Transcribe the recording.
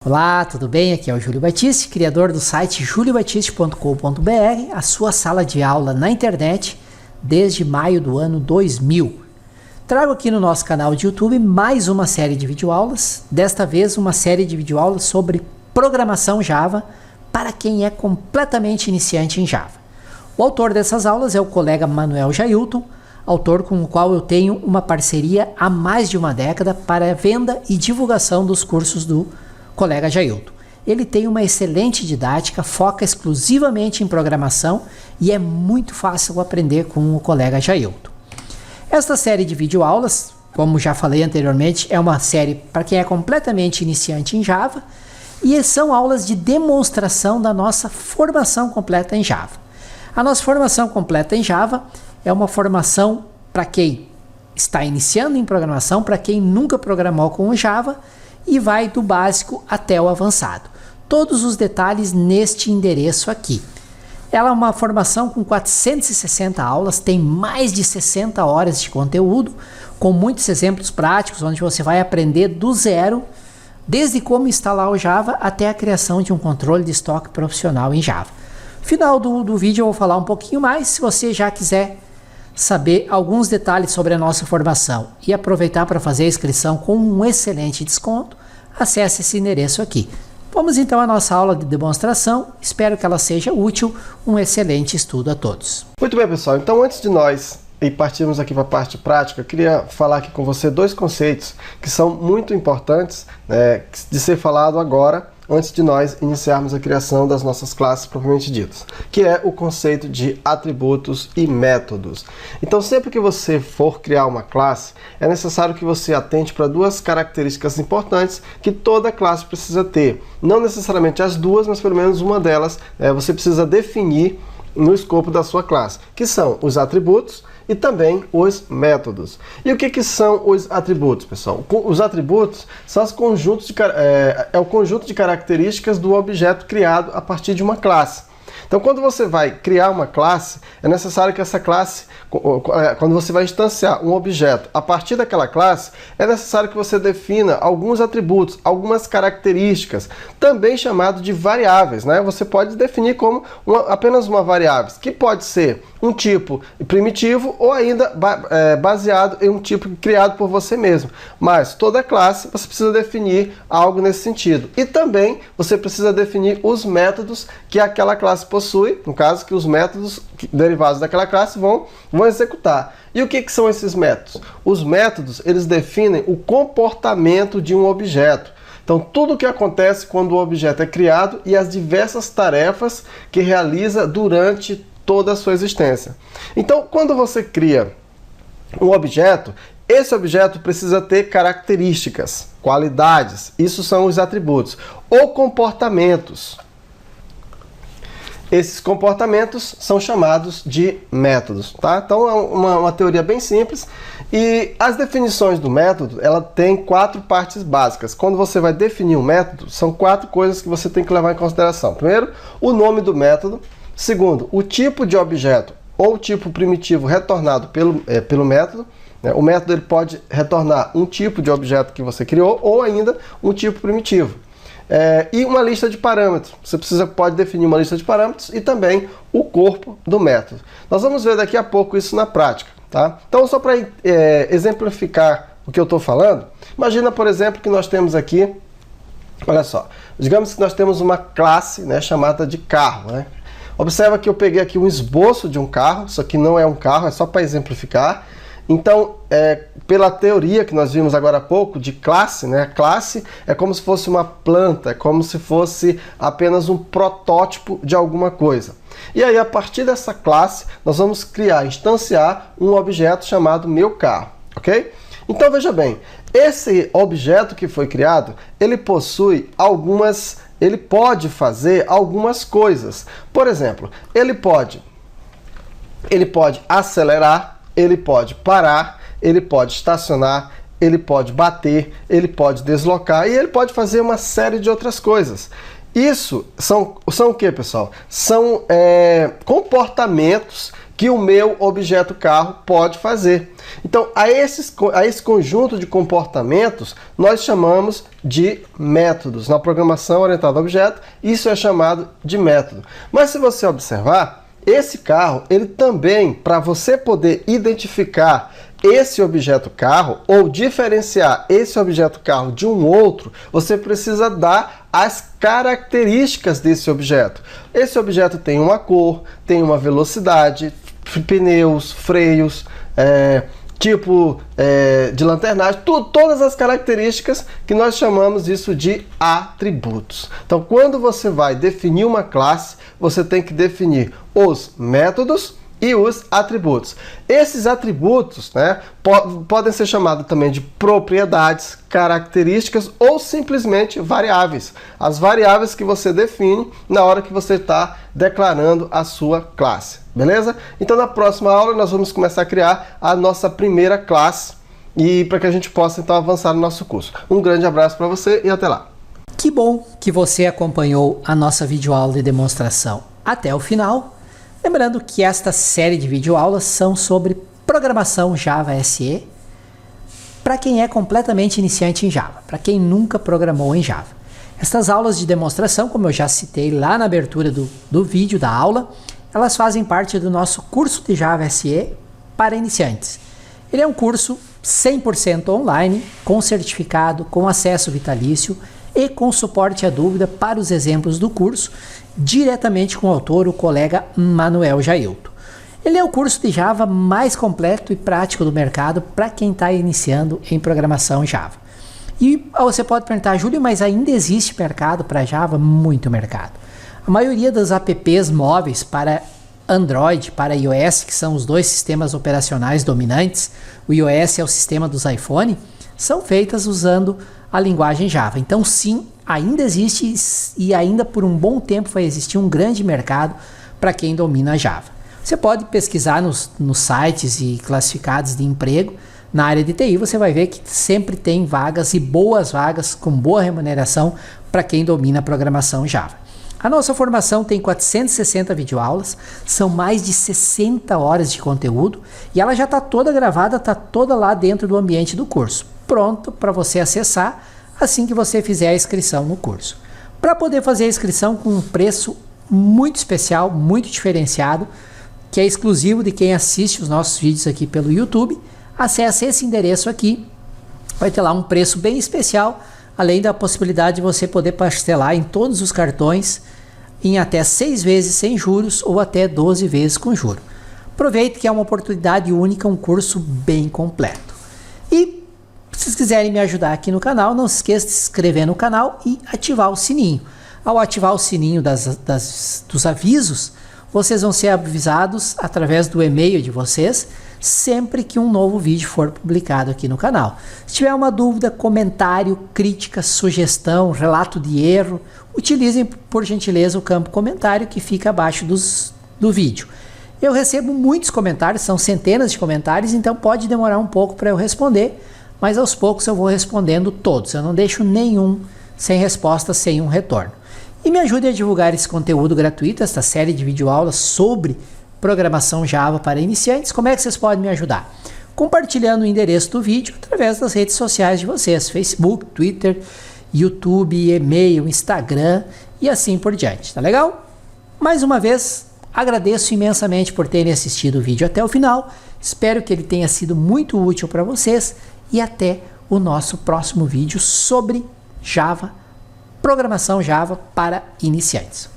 Olá, tudo bem? Aqui é o Júlio Batiste, criador do site juliobatiste.com.br, a sua sala de aula na internet desde maio do ano 2000. Trago aqui no nosso canal de YouTube mais uma série de videoaulas, desta vez uma série de videoaulas sobre programação Java para quem é completamente iniciante em Java. O autor dessas aulas é o colega Manuel Jailton, autor com o qual eu tenho uma parceria há mais de uma década para a venda e divulgação dos cursos do colega Jailton. Ele tem uma excelente didática, foca exclusivamente em programação e é muito fácil aprender com o colega Jailton. Esta série de videoaulas, como já falei anteriormente, é uma série para quem é completamente iniciante em Java e são aulas de demonstração da nossa formação completa em Java. A nossa formação completa em Java é uma formação para quem está iniciando em programação, para quem nunca programou com o Java, e vai do básico até o avançado. Todos os detalhes neste endereço aqui. Ela é uma formação com 460 aulas, tem mais de 60 horas de conteúdo, com muitos exemplos práticos, onde você vai aprender do zero, desde como instalar o Java até a criação de um controle de estoque profissional em Java. No final do vídeo eu vou falar um pouquinho mais, se você já quiser saber alguns detalhes sobre a nossa formação e aproveitar para fazer a inscrição com um excelente desconto, acesse esse endereço aqui. Vamos então à nossa aula de demonstração, espero que ela seja útil, um excelente estudo a todos. Muito bem, pessoal, então antes de nós partirmos aqui para a parte prática, eu queria falar aqui com você dois conceitos que são muito importantes de ser falado agora, antes de nós iniciarmos a criação das nossas classes propriamente ditas, que é o conceito de atributos e métodos. Então, sempre que você for criar uma classe, é necessário que você atente para duas características importantes que toda classe precisa ter. Não necessariamente as duas, mas pelo menos uma delas você precisa definir no escopo da sua classe, que são os atributos e também os métodos. E o que são os atributos, pessoal? Os atributos são o conjunto de características do objeto criado a partir de uma classe. Então, quando você vai criar uma classe, é necessário que essa classe, quando você vai instanciar um objeto a partir daquela classe, é necessário que você defina alguns atributos, algumas características, também chamado de variáveis, né? Você pode definir como apenas uma variável, que pode ser um tipo primitivo ou ainda baseado em um tipo criado por você mesmo. Mas toda classe você precisa definir algo nesse sentido. E também você precisa definir os métodos que aquela classe possui, no caso que os métodos derivados daquela classe vão executar. E o que são esses métodos? Os métodos, eles definem o comportamento de um objeto. Então, tudo o que acontece quando o objeto é criado e as diversas tarefas que realiza durante toda a sua existência. Então, quando você cria um objeto, esse objeto precisa ter características, qualidades, isso são os atributos, ou comportamentos. Esses comportamentos são chamados de métodos, tá? Então é uma teoria bem simples e as definições do método, ela tem 4 partes básicas. Quando você vai definir um método, são 4 coisas que você tem que levar em consideração. Primeiro, o nome do método. Segundo, o tipo de objeto ou tipo primitivo retornado pelo método. O método ele pode retornar um tipo de objeto que você criou ou ainda um tipo primitivo. E uma lista de parâmetros. Você pode definir uma lista de parâmetros e também o corpo do método. Nós vamos ver daqui a pouco isso na prática. Tá? Então, só para exemplificar o que eu estou falando, imagina, por exemplo, que nós temos aqui, olha só, digamos que nós temos uma classe chamada de carro. Observa que eu peguei aqui um esboço de um carro, isso aqui não é um carro, é só para exemplificar. Então, pela teoria que nós vimos agora há pouco de classe, classe é como se fosse uma planta, é como se fosse apenas um protótipo de alguma coisa. E aí, a partir dessa classe, nós vamos instanciar um objeto chamado meu carro, ok? Então, veja bem, esse objeto que foi criado, ele pode fazer algumas coisas. Por exemplo, ele pode acelerar, ele pode parar, ele pode estacionar, ele pode bater, ele pode deslocar e ele pode fazer uma série de outras coisas. Isso são o que, pessoal? São comportamentos que o meu objeto carro pode fazer. Então, a esse conjunto de comportamentos, nós chamamos de métodos. Na programação orientada a objeto, isso é chamado de método. Mas se você observar, esse carro, ele também, para você poder identificar esse objeto carro ou diferenciar esse objeto carro de um outro, você precisa dar as características desse objeto. Esse objeto tem uma cor, tem uma velocidade, pneus, freios, tipo de lanternagem, todas as características que nós chamamos isso de atributos. Então, quando você vai definir uma classe, você tem que definir os métodos e os atributos. Esses atributos, né, podem ser chamados também de propriedades, características ou simplesmente variáveis. As variáveis que você define na hora que você está declarando a sua classe. Beleza? Então, na próxima aula, nós vamos começar a criar a nossa primeira classe e para que a gente possa, então, avançar no nosso curso. Um grande abraço para você e até lá! Que bom que você acompanhou a nossa videoaula de demonstração até o final. Lembrando que esta série de videoaulas são sobre programação Java SE para quem é completamente iniciante em Java, para quem nunca programou em Java. Estas aulas de demonstração, como eu já citei lá na abertura do vídeo da aula, elas fazem parte do nosso curso de Java SE para iniciantes. Ele é um curso 100% online, com certificado, com acesso vitalício e com suporte à dúvida para os exemplos do curso, diretamente com o autor, o colega Manuel Jailton. Ele é o curso de Java mais completo e prático do mercado para quem está iniciando em programação Java. E você pode perguntar, Júlio, mas ainda existe mercado para Java? Muito mercado. A maioria das apps móveis para Android, para iOS, que são os dois sistemas operacionais dominantes, o iOS é o sistema dos iPhone, são feitas usando a linguagem Java. Então, sim, ainda existe e ainda por um bom tempo vai existir um grande mercado para quem domina Java. Você pode pesquisar nos sites e classificados de emprego na área de TI, você vai ver que sempre tem vagas e boas vagas com boa remuneração para quem domina a programação Java. A nossa formação tem 460 videoaulas, são mais de 60 horas de conteúdo e ela já está toda gravada, está toda lá dentro do ambiente do curso, pronto para você acessar assim que você fizer a inscrição no curso. Para poder fazer a inscrição com um preço muito especial, muito diferenciado, que é exclusivo de quem assiste os nossos vídeos aqui pelo YouTube, acesse esse endereço aqui, vai ter lá um preço bem especial, além da possibilidade de você poder parcelar em todos os cartões em até 6 vezes sem juros ou até 12 vezes com juros. Aproveite que é uma oportunidade única, um curso bem completo. E se vocês quiserem me ajudar aqui no canal, não se esqueça de se inscrever no canal e ativar o sininho. Ao ativar o sininho dos avisos, vocês vão ser avisados através do e-mail de vocês sempre que um novo vídeo for publicado aqui no canal. Se tiver uma dúvida, comentário, crítica, sugestão, relato de erro, utilizem por gentileza o campo comentário que fica abaixo do vídeo. Eu recebo muitos comentários, são centenas de comentários, então pode demorar um pouco para eu responder, mas aos poucos eu vou respondendo todos. Eu não deixo nenhum sem resposta, sem um retorno. E me ajude a divulgar esse conteúdo gratuito, esta série de videoaulas sobre programação Java para iniciantes. Como é que vocês podem me ajudar? Compartilhando o endereço do vídeo através das redes sociais de vocês, Facebook, Twitter, YouTube, e-mail, Instagram e assim por diante, tá legal? Mais uma vez, agradeço imensamente por terem assistido o vídeo até o final, espero que ele tenha sido muito útil para vocês e até o nosso próximo vídeo sobre Java, programação Java para iniciantes.